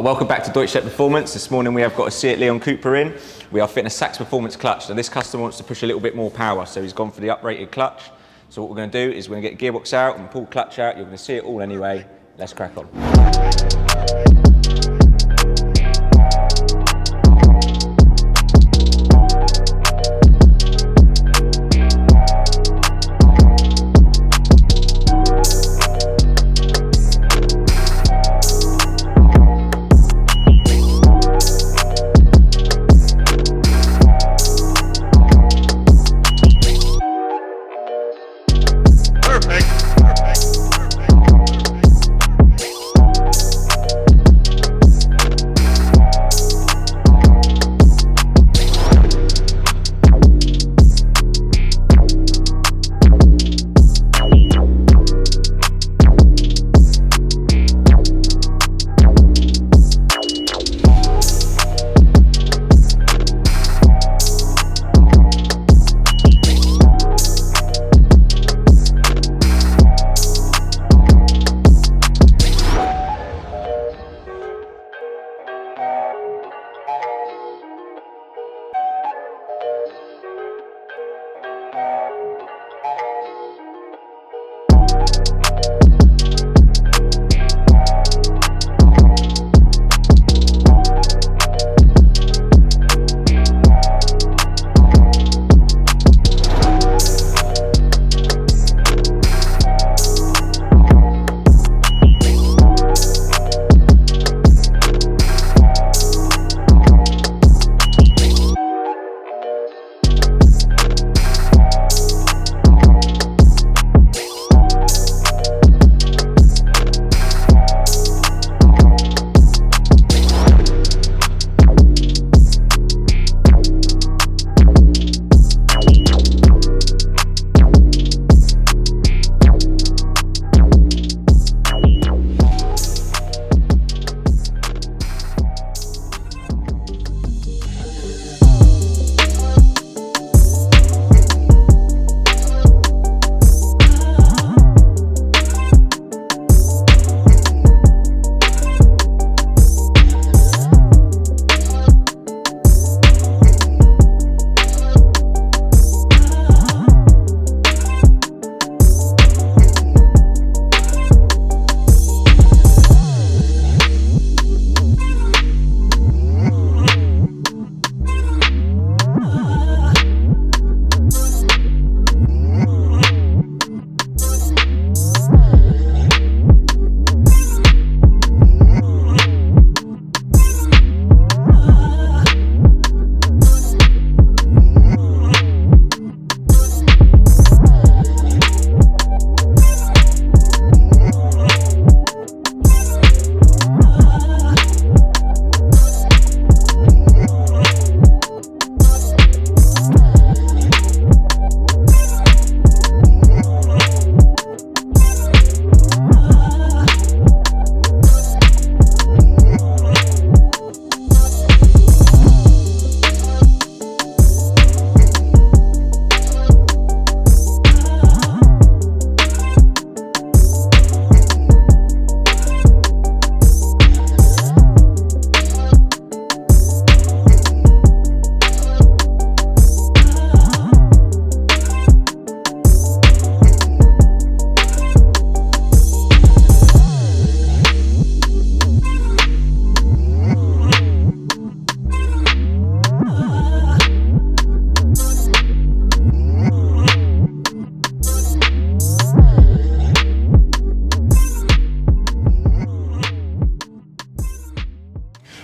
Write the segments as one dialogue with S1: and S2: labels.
S1: Welcome back to Deutschland Performance. This morning we have got a Seat Cupra in. We are fitting a Sach Performance clutch. Now this customer wants to push a little bit more power, so he's gone for the uprated clutch. So what we're going to do is we're going to get the gearbox out and pull the clutch out. You're going to see it all anyway. Let's crack on.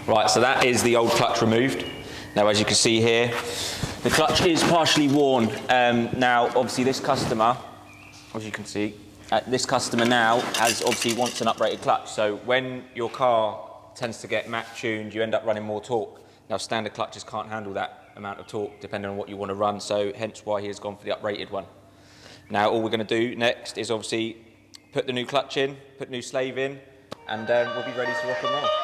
S1: Right, so that is the old clutch removed. Now, as you can see here, the clutch is partially worn. Now, obviously, this customer, as you can see, this customer now obviously wants an uprated clutch. So when your car tends to get max tuned, you end up running more torque. Now, standard clutches can't handle that amount of torque depending on what you want to run. So hence why he has gone for the uprated one. Now, all we're going to do next is obviously put the new clutch in, put new slave in, and we'll be ready to rock and roll.